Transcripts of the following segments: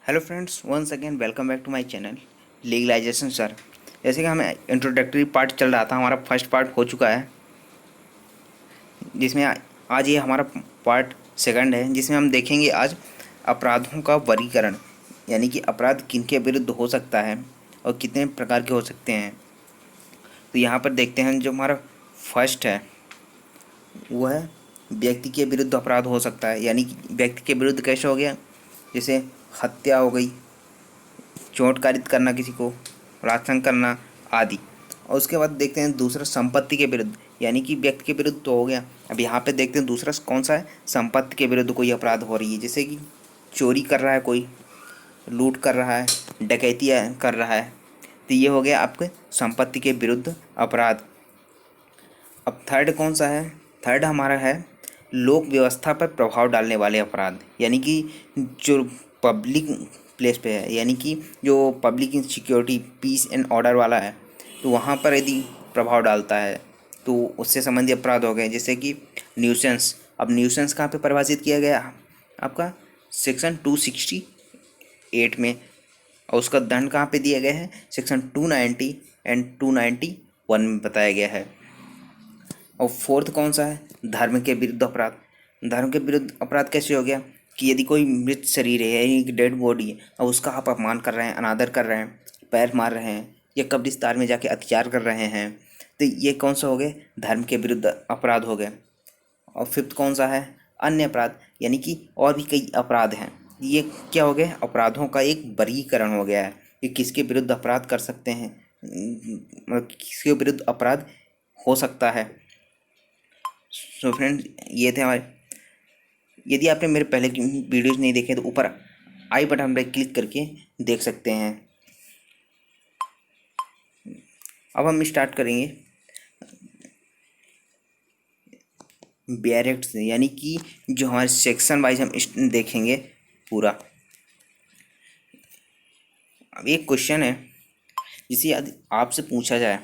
Hello friends, once again welcome back to my channel legalization sir. जैसे कि हमें introductory part चल रहा था, हमारा फर्स्ट पार्ट हो चुका है, जिसमें आज ये हमारा पार्ट सेकंड है, जिसमें हम देखेंगे आज अपराधों का वर्गीकरण, यानी कि अपराध किनके विरुद्ध हो सकता है और कितने प्रकार के हो सकते हैं। तो यहाँ पर देखते हैं, जो हमारा फर्स्ट है वो है व्यक्ति के विरुद्ध अपराध हो सकता है। यानी कि व्यक्ति के विरुद्ध कैसे हो गया, जैसे हत्या हो गई, चोटकारित करना किसी को, बलात्कार करना आदि। और उसके बाद देखते हैं दूसरा संपत्ति के विरुद्ध, यानी कि व्यक्ति के विरुद्ध तो हो गया। अब यहाँ पे देखते हैं दूसरा कौन सा है, संपत्ति के विरुद्ध कोई अपराध हो रही है, जैसे कि चोरी कर रहा है कोई, लूट कर रहा है, डकैती कर रहा है, तो ये हो गया आपके संपत्ति के विरुद्ध अपराध। अब थर्ड कौन सा है, थर्ड हमारा है लोक व्यवस्था पर प्रभाव डालने वाले अपराध, यानी कि जो पब्लिक प्लेस पे है, यानी कि जो public security peace and order वाला है, तो वहाँ पर यदि प्रभाव डालता है तो उससे संबंधित अपराध हो गए, जैसे कि न्यूसेंस। अब न्यूसेंस कहाँ पे परिभाषित किया गया आपका, सेक्शन 268 में, और उसका दंड कहाँ पे दिया गया है, सेक्शन 290 एंड 291 में बताया गया है। और फोर्थ कौन सा है, धर्म के विरुद्ध अपराध। धर्म के विरुद्ध अपराध कैसे हो गया कि यदि कोई मृत शरीर है, यानी कि डेड बॉडी है, और उसका आप अपमान कर रहे हैं, अनादर कर रहे हैं, पैर मार रहे हैं, या कब्रिस्तान में जाके अत्याचार कर रहे हैं, तो ये कौन सा हो गए, धर्म के विरुद्ध अपराध हो गए। और फिफ्थ कौन सा है, अन्य अपराध, यानी कि और भी कई अपराध हैं। ये क्या हो गए, अपराधों का एक वर्गीकरण हो गया है कि किसके विरुद्ध अपराध कर सकते हैं, मतलब किसके विरुद्ध अपराध हो सकता है। सो फ्रेंड्स, ये थे हमारे। यदि आपने मेरे पहले की वीडियोज़ नहीं देखे तो ऊपर आई बटन पर क्लिक करके देख सकते हैं। अब हम स्टार्ट करेंगे बैरेक्ट से, यानी कि जो हमारे सेक्शन वाइज हम देखेंगे पूरा। अब एक क्वेश्चन है, जिसे यदि आपसे पूछा जाए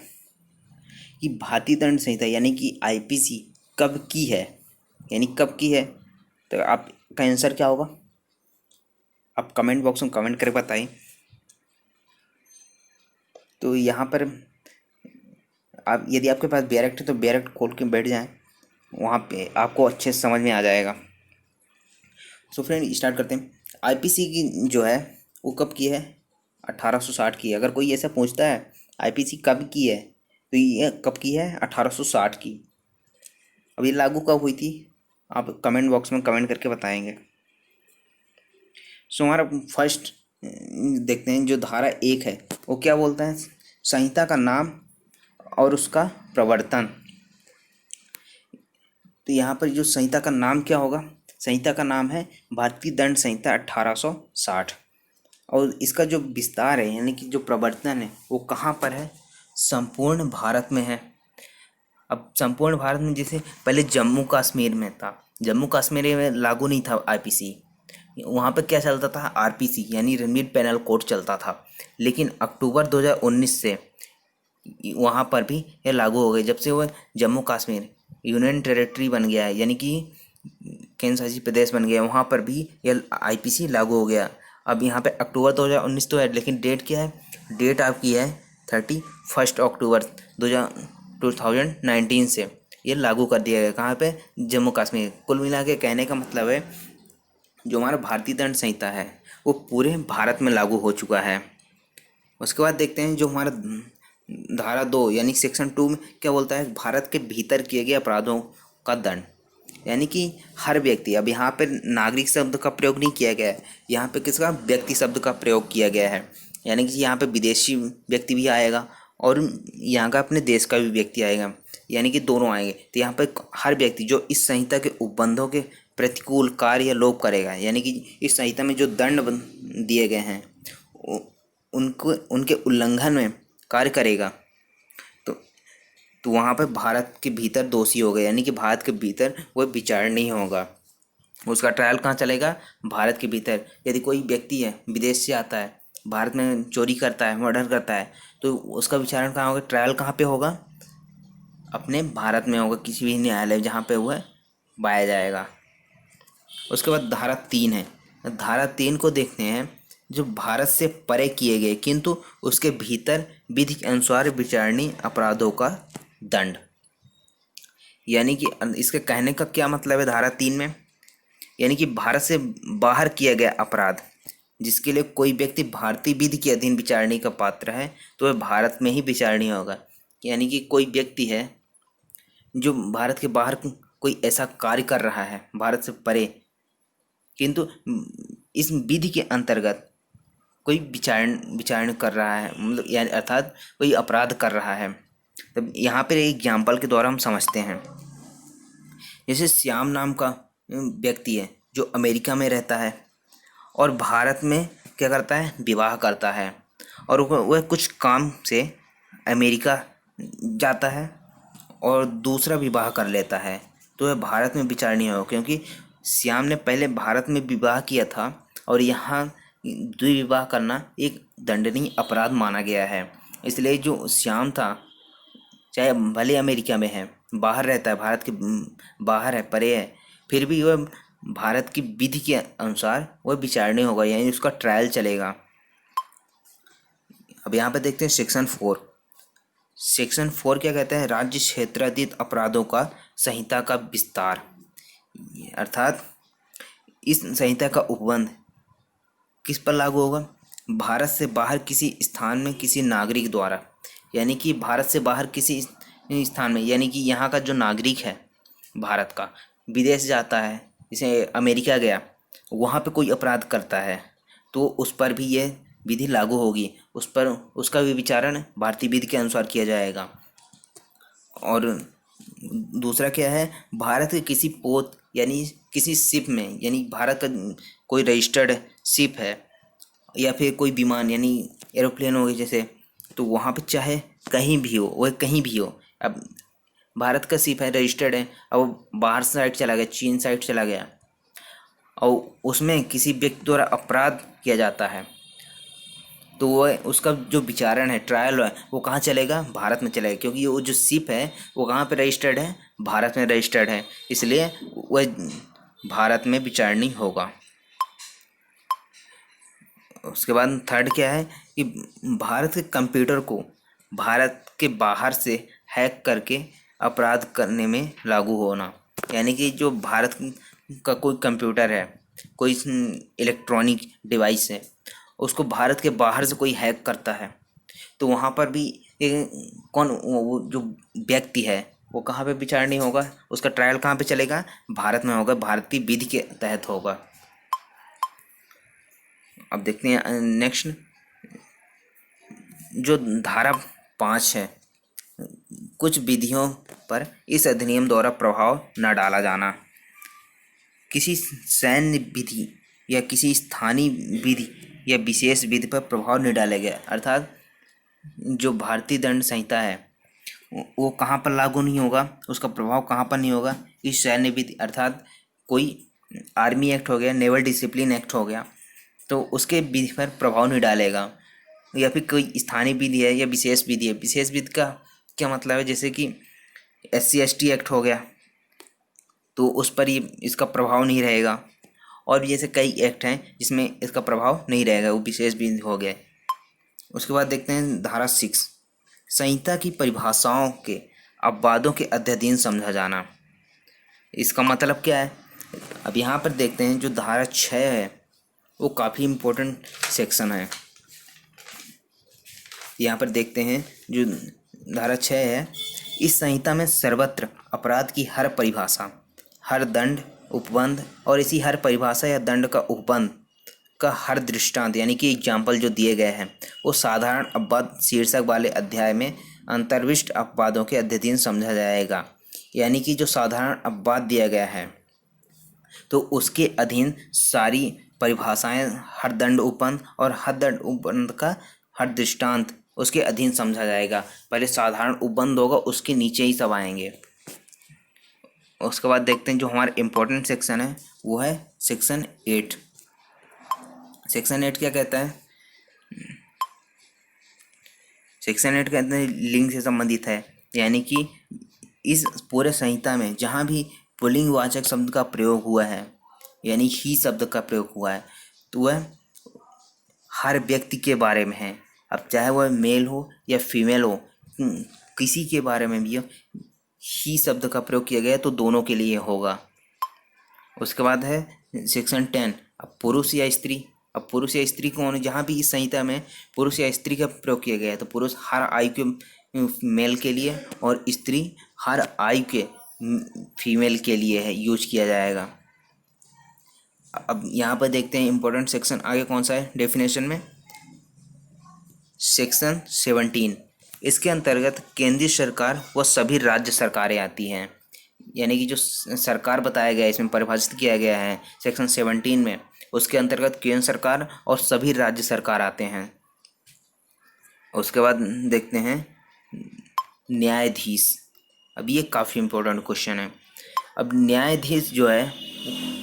कि भारतीय दंड संहिता यानी कि आईपीसी कब की है, यानी कब की है, तो आपका आंसर क्या होगा, आप कमेंट बॉक्स में कमेंट करके बताइए। तो यहाँ पर आप, यदि आपके पास बैरेक्ट है तो बैरेक्ट खोल के बैठ जाएं, वहाँ पे आपको अच्छे से समझ में आ जाएगा। सो फ्रेंड, स्टार्ट करते हैं। आईपीसी की जो है वो कब की है, 1860 की है। अगर कोई ऐसा पूछता है आईपीसी कब की है, तो ये कब की है, 1860 की। अब ये लागू कब हुई थी, आप कमेंट बॉक्स में कमेंट करके बताएंगे। सो हमारा फर्स्ट देखते हैं, जो धारा 1 है वो क्या बोलता है, संहिता का नाम और उसका प्रवर्तन। तो यहाँ पर जो संहिता का नाम क्या होगा, संहिता का नाम है भारतीय दंड संहिता 1860, और इसका जो विस्तार है, यानी कि जो प्रवर्तन है, वो कहाँ पर है, संपूर्ण भारत में है। अब संपूर्ण भारत में, जैसे पहले जम्मू कश्मीर में था, जम्मू कश्मीर में लागू नहीं था आईपीसी, वहाँ पे क्या चलता था, आरपीसी यानी रिपीट पेनल कोड चलता था। लेकिन अक्टूबर 2019 से वहाँ पर भी ये लागू हो गई, जब से वो जम्मू कश्मीर यूनियन टेरिटरी बन गया है, यानी कि केंद्र शासित प्रदेश बन गया, वहाँ पर भी यह आईपीसी लागू हो गया। अब यहाँ पे अक्टूबर 2019 तो है, लेकिन डेट क्या है, डेट आपकी है 31 अक्टूबर 2019 से ये लागू कर दिया गया। कहाँ पे, जम्मू कश्मीर। कुल मिला के कहने का मतलब है, जो हमारा भारतीय दंड संहिता है वो पूरे भारत में लागू हो चुका है। उसके बाद देखते हैं जो हमारा धारा 2 यानी सेक्शन 2 में क्या बोलता है, भारत के भीतर किए गए अपराधों का दंड, यानी कि हर व्यक्ति। अब यहाँ पे नागरिक शब्द का प्रयोग नहीं किया गया है, यहाँ पे किसका, व्यक्ति शब्द का प्रयोग किया गया है। यानी कि यहाँ पे विदेशी व्यक्ति भी आएगा और यहाँ का अपने देश का भी व्यक्ति आएगा, यानी कि दोनों आएंगे। तो यहाँ पे हर व्यक्ति जो इस संहिता के उपबंधों के प्रतिकूल कार्य या लोप करेगा, यानी कि इस संहिता में जो दंड दिए गए हैं उनको, उनके उल्लंघन में कार्य करेगा, तो वहाँ पर भारत के भीतर दोषी हो गए, यानी कि भारत के भीतर वो विचार नहीं होगा। उसका ट्रायल कहाँ चलेगा, भारत के भीतर। यदि कोई व्यक्ति है विदेश से आता है, भारत में चोरी करता है, मर्डर करता है, तो उसका विचारण कहाँ होगा, ट्रायल कहाँ पे होगा, अपने भारत में होगा, किसी भी न्यायालय जहाँ पे वह पाया जाएगा। उसके बाद धारा 3 है, धारा 3 को देखते हैं जो भारत से परे किए गए किंतु उसके भीतर विधि के अनुसार विचारणीय अपराधों का दंड। यानी कि इसके कहने का क्या मतलब है धारा 3 में, यानी कि भारत से बाहर किया गया अपराध जिसके लिए कोई व्यक्ति भारतीय विधि के अधीन विचारणीय का पात्र है तो वह भारत में ही विचारणीय होगा। यानी कि कोई व्यक्ति है जो भारत के बाहर कोई ऐसा कार्य कर रहा है भारत से परे, किंतु इस विधि के अंतर्गत कोई विचारण कर रहा है, मतलब यानी अर्थात कोई अपराध कर रहा है। तब यहाँ पर एक एग्जाम्पल के द्वारा हम समझते हैं। जैसे श्याम नाम का व्यक्ति है जो अमेरिका में रहता है और भारत में क्या करता है, विवाह करता है, और वह कुछ काम से अमेरिका जाता है और दूसरा विवाह कर लेता है, तो वह भारत में विचारणीय हो, क्योंकि श्याम ने पहले भारत में विवाह किया था और यहाँ द्विविवाह करना एक दंडनीय अपराध माना गया है। इसलिए जो श्याम था, चाहे भले अमेरिका में है, बाहर रहता है, भारत के बाहर है, परे है, फिर भी वह भारत की विधि के अनुसार वह विचारणीय होगा, यानी उसका ट्रायल चलेगा। अब यहाँ पे देखते हैं सेक्शन 4। सेक्शन 4 क्या कहता है, राज्य क्षेत्राधीन अपराधों का संहिता का विस्तार। अर्थात इस संहिता का उपबंध किस पर लागू होगा, भारत से बाहर किसी स्थान में किसी नागरिक द्वारा, यानी कि भारत से बाहर किसी स्थान में, यानी कि यहाँ का जो नागरिक है भारत का, विदेश जाता है, जैसे अमेरिका गया, वहाँ पे कोई अपराध करता है तो उस पर भी यह विधि लागू होगी, उस पर उसका भी विचारण भारतीय विधि के अनुसार किया जाएगा। और दूसरा क्या है, भारत के किसी पोत यानी किसी शिप में, यानी भारत का कोई रजिस्टर्ड शिप है या फिर कोई विमान यानी एरोप्लेन हो गई जैसे, तो वहाँ पे चाहे कहीं भी हो, वह कहीं भी हो, अब भारत का शिप है, रजिस्टर्ड है, अब बाहर साइड चला गया, चीन साइड चला गया और उसमें किसी व्यक्ति द्वारा अपराध किया जाता है, तो वह उसका जो विचारण है, ट्रायल है, वो कहाँ चलेगा, भारत में चलेगा, क्योंकि वो जो शिप है वो कहाँ पे रजिस्टर्ड है, भारत में रजिस्टर्ड है, इसलिए वह भारत में विचारणीय होगा। उसके बाद थर्ड क्या है कि भारत के कंप्यूटर को भारत के बाहर से हैक करके अपराध करने में लागू होना। यानी कि जो भारत का कोई कंप्यूटर है, कोई इलेक्ट्रॉनिक डिवाइस है, उसको भारत के बाहर से कोई हैक करता है, तो वहाँ पर भी कौन, वो जो व्यक्ति है वो कहाँ पे विचारणीय होगा, उसका ट्रायल कहाँ पे चलेगा, भारत में होगा, भारतीय विधि के तहत होगा। अब देखते हैं नेक्स्ट, जो धारा 5 है, कुछ विधियों पर इस अधिनियम द्वारा प्रभाव न डाला जाना। किसी सैन्य विधि या किसी स्थानीय विधि या विशेष विधि पर प्रभाव नहीं डाला गया, अर्थात जो भारतीय दंड संहिता है वो कहाँ पर लागू नहीं होगा, उसका प्रभाव कहाँ पर नहीं होगा, इस सैन्य विधि अर्थात कोई आर्मी एक्ट हो गया, नेवल डिसिप्लिन एक्ट हो गया, तो उसके विधि पर प्रभाव नहीं डालेगा। या फिर कोई स्थानीय विधि है या विशेष विधि है, विशेष विधि का क्या मतलब है, जैसे कि SC/ST एक्ट हो गया तो उस पर ये इसका प्रभाव नहीं रहेगा, और भी जैसे कई एक्ट हैं जिसमें इसका प्रभाव नहीं रहेगा, वो विशेष विधि हो गया। उसके बाद देखते हैं धारा 6, संहिता की परिभाषाओं के अपवादों के अध्ययन समझा जाना। इसका मतलब क्या है, अब यहाँ पर देखते हैं जो धारा 6 है वो काफ़ी इम्पोर्टेंट सेक्शन है। यहाँ पर देखते हैं जो धारा 6 है, इस संहिता में सर्वत्र अपराध की हर परिभाषा, हर दंड, उपबंध और इसी हर परिभाषा या दंड का उपबंध का हर दृष्टांत, यानी कि एग्जाम्पल जो दिए गए हैं वो साधारण अपवाद शीर्षक वाले अध्याय में अंतर्विष्ट अपवादों के अध्ययन समझा जाएगा। यानी कि जो साधारण अपवाद दिया गया है तो उसके अधीन सारी परिभाषाएं, हर दंड उपबंध और हर दंड उपबंध का हर दृष्टांत उसके अधीन समझा जाएगा। पहले साधारण उपबंध होगा, उसके नीचे ही सब आएंगे। उसके बाद देखते हैं जो हमारा इम्पोर्टेंट सेक्शन है वो है सेक्शन 8। सेक्शन 8 क्या कहता है, सेक्शन 8 कहते हैं लिंग से संबंधित है, यानी कि इस पूरे संहिता में जहाँ भी पुल्लिंगवाचक शब्द का प्रयोग हुआ है, यानी ही शब्द का प्रयोग हुआ है, तो वह हर व्यक्ति के बारे में है। अब चाहे वह मेल हो या फीमेल हो, किसी के बारे में भी ही शब्द का प्रयोग किया गया तो दोनों के लिए होगा। उसके बाद है सेक्शन 10। अब पुरुष या स्त्री, अब पुरुष या स्त्री कौन, जहाँ भी इस संहिता में पुरुष या स्त्री का प्रयोग किया गया है तो पुरुष हर आयु के मेल के लिए और स्त्री हर आयु के फीमेल के लिए है यूज किया जाएगा। अब यहाँ पर देखते हैं इंपॉर्टेंट सेक्शन आगे कौन सा है डेफिनेशन में, सेक्शन 17। इसके अंतर्गत केंद्रीय सरकार व सभी राज्य सरकारें आती हैं। यानी कि जो सरकार बताया गया है, इसमें परिभाषित किया गया है सेक्शन 17 में, उसके अंतर्गत केंद्र सरकार और सभी राज्य सरकार आते हैं। उसके बाद देखते हैं न्यायाधीश। अब ये काफ़ी इम्पोर्टेंट क्वेश्चन है। अब न्यायाधीश जो है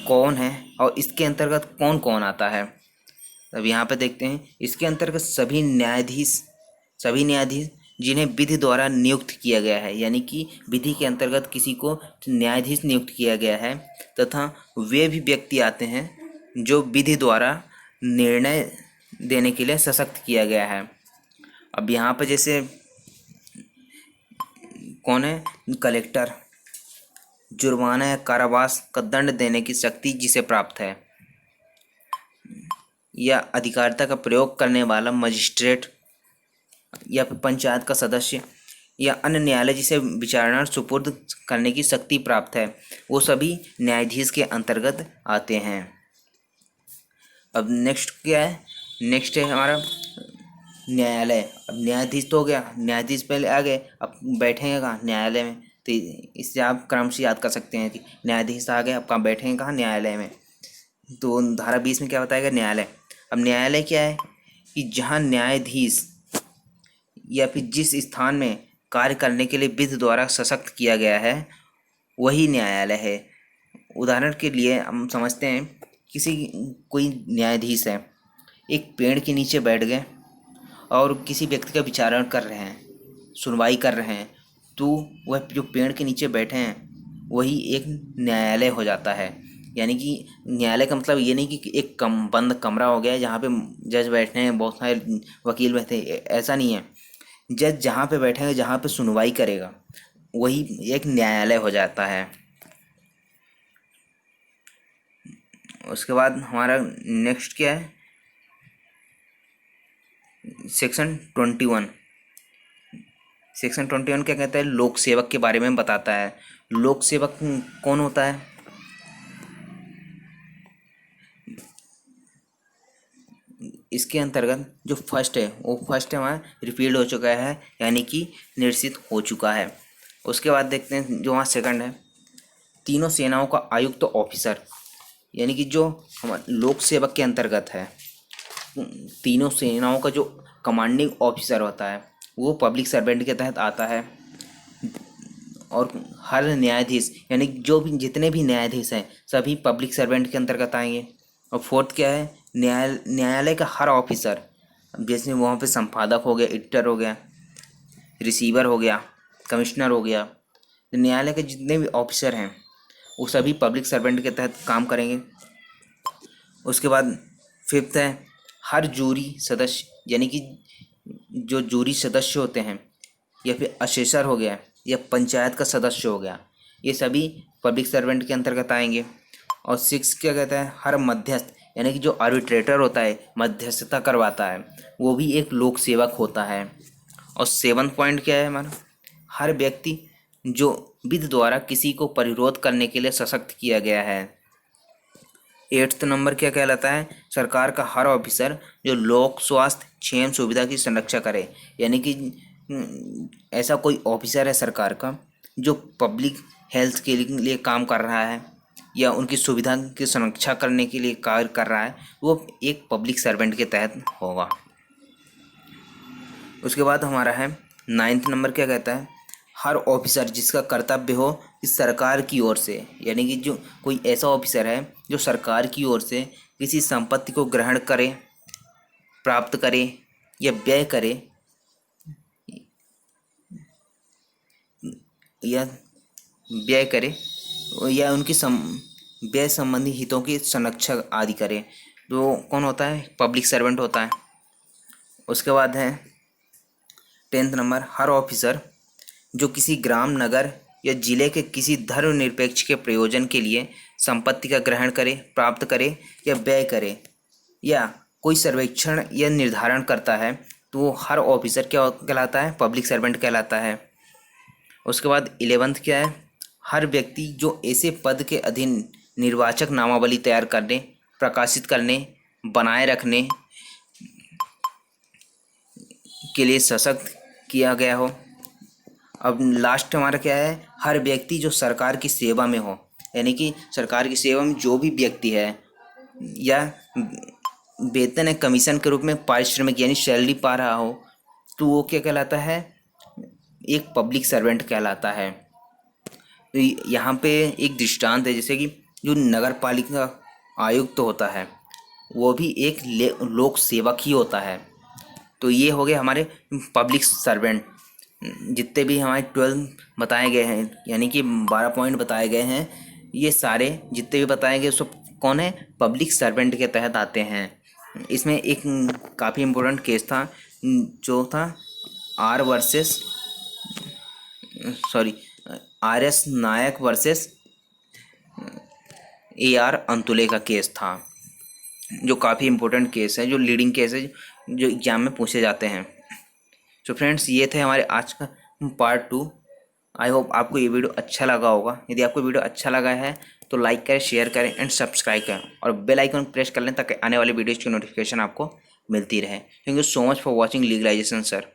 कौन है और इसके अंतर्गत कौन कौन आता है। अब यहाँ पे देखते हैं इसके अंतर्गत सभी न्यायाधीश जिन्हें विधि द्वारा नियुक्त किया गया है, यानी कि विधि के अंतर्गत किसी को न्यायाधीश नियुक्त किया गया है, तथा वे भी व्यक्ति आते हैं जो विधि द्वारा निर्णय देने के लिए सशक्त किया गया है। अब यहाँ पे जैसे कौन है, कलेक्टर, जुर्माना या कारावास का दंड देने की शक्ति जिसे प्राप्त है, या अधिकारिता का प्रयोग करने वाला मजिस्ट्रेट या पंचायत का सदस्य या अन्य न्यायालय जिसे विचारणा सुपुर्द करने की शक्ति प्राप्त है, वो सभी न्यायाधीश के अंतर्गत आते हैं। अब नेक्स्ट क्या है, नेक्स्ट है हमारा न्यायालय। अब न्यायाधीश तो हो गया, न्यायाधीश पहले आ गए, अब बैठेंगे कहाँ, न्यायालय में। तो इससे आप क्रम से याद कर सकते हैं कि न्यायाधीश आ गए, अब कहाँ बैठेंगे, कहाँ, न्यायालय में। तो धारा 20 में क्या बताएगा, न्यायालय। अब न्यायालय क्या है कि जहाँ न्यायाधीश या फिर जिस स्थान में कार्य करने के लिए विधि द्वारा सशक्त किया गया है वही न्यायालय है। उदाहरण के लिए हम समझते हैं कोई न्यायाधीश है, एक पेड़ के नीचे बैठ गए और किसी व्यक्ति का विचारण कर रहे हैं, सुनवाई कर रहे हैं, तो वह जो पेड़ के नीचे बैठे हैं वही एक न्यायालय हो जाता है। यानी कि न्यायालय का मतलब ये नहीं कि एक बंद कमरा हो गया जहाँ पे जज बैठे हैं, बहुत सारे वकील बैठे हैं, ऐसा नहीं है। जज जहाँ पे बैठेगा, जहाँ पे सुनवाई करेगा, वही एक न्यायालय हो जाता है। उसके बाद हमारा नेक्स्ट क्या है, सेक्शन 21। सेक्शन 21 क्या कहता है, लोक सेवक के बारे में बताता है। लोक सेवक कौन होता है, इसके अंतर्गत जो फर्स्ट है वो फर्स्ट है वहाँ रिपील्ड हो चुका है, यानी कि निरसित हो चुका है। उसके बाद देखते हैं जो वहाँ सेकंड है, तीनों सेनाओं का आयुक्त तो ऑफिसर, यानी कि जो हमारे लोक सेवक के अंतर्गत है, तीनों सेनाओं का जो कमांडिंग ऑफिसर होता है वो पब्लिक सर्वेंट के तहत आता है। और हर न्यायाधीश, यानी जो भी जितने भी न्यायाधीश हैं सभी पब्लिक सर्वेंट के अंतर्गत आएंगे। और फोर्थ क्या है, न्यायालय का हर ऑफिसर, जैसे वहाँ पे संपादक हो गया, एडिटर हो गया, रिसीवर हो गया, कमिश्नर हो गया, तो न्यायालय के जितने भी ऑफिसर हैं वो सभी पब्लिक सर्वेंट के तहत काम करेंगे। उसके बाद फिफ्थ है, हर जूरी सदस्य, यानी कि जो जूरी सदस्य होते हैं या फिर असेसर हो गया या पंचायत का सदस्य हो गया, ये सभी पब्लिक सर्वेंट के अंतर्गत आएंगे। और सिक्स क्या कहता है, हर मध्यस्थ, यानी कि जो आर्बिट्रेटर होता है, मध्यस्थता करवाता है, वो भी एक लोक सेवक होता है। और 7 पॉइंट क्या है हमारा, हर व्यक्ति जो विधि द्वारा किसी को परिरोध करने के लिए सशक्त किया गया है। 8th नंबर क्या कहलाता है, सरकार का हर ऑफिसर जो लोक स्वास्थ्य क्षेम सुविधा की संरक्षा करे, यानी कि ऐसा कोई ऑफिसर है सरकार का जो पब्लिक हेल्थ के लिए काम कर रहा है या उनकी सुविधा की संरक्षा करने के लिए कार्य कर रहा है, वो एक पब्लिक सर्वेंट के तहत होगा। उसके बाद हमारा है 9th नंबर क्या कहता है, हर ऑफिसर जिसका कर्तव्य हो इस सरकार की ओर से, यानी कि जो कोई ऐसा ऑफिसर है जो सरकार की ओर से किसी संपत्ति को ग्रहण करे, प्राप्त करे या व्यय करे या उनकी व्यय संबंधी हितों की संरक्षा आदि करे, तो कौन होता है, पब्लिक सर्वेंट होता है। उसके बाद है 10th नंबर, हर ऑफिसर जो किसी ग्राम, नगर या जिले के किसी धर्मनिरपेक्ष के प्रयोजन के लिए संपत्ति का ग्रहण करे, प्राप्त करे या व्यय करे या कोई सर्वेक्षण या निर्धारण करता है तो वो हर ऑफिसर क्या कहलाता है? पब्लिक सर्वेंट कहलाता है। उसके बाद 11th क्या है? हर व्यक्ति जो ऐसे पद के अधीन निर्वाचक नामावली तैयार करने, प्रकाशित करने, बनाए रखने के लिए सशक्त किया गया हो। अब लास्ट हमारा क्या है? हर व्यक्ति जो सरकार की सेवा में हो, यानी कि सरकार की सेवा में जो भी व्यक्ति है या वेतन या कमीशन के रूप में पारिश्रमिक यानी सैलरी पा रहा हो तो वो क्या कहलाता है? एक पब्लिक सर्वेंट कहलाता है। तो यहाँ पे एक दृष्टांत है, जैसे कि जो नगर पालिका आयुक्त होता है वो भी एक लोक सेवक ही होता है। तो ये हो गए हमारे पब्लिक सर्वेंट। जितने भी हमारे 12 बताए गए हैं, यानी कि 12 पॉइंट बताए गए हैं, ये सारे जितने भी बताए गए सब कौन है? पब्लिक सर्वेंट के तहत आते हैं। इसमें एक काफ़ी इम्पोर्टेंट केस था जो था RS नायक वर्सेस AR अंतुले का केस था, जो काफ़ी इम्पोर्टेंट केस है, जो लीडिंग केस है, जो एग्जाम में पूछे जाते हैं। तो फ्रेंड्स, ये थे हमारे आज का पार्ट 2। आई होप आपको ये वीडियो अच्छा लगा होगा। यदि आपको वीडियो अच्छा लगा है तो लाइक करें, शेयर करें एंड सब्सक्राइब करें और बेल आइकन प्रेस कर लें ताकि आने वाले वीडियोज़ की नोटिफिकेशन आपको मिलती रहे। Thank you so much for watching legalisation sir.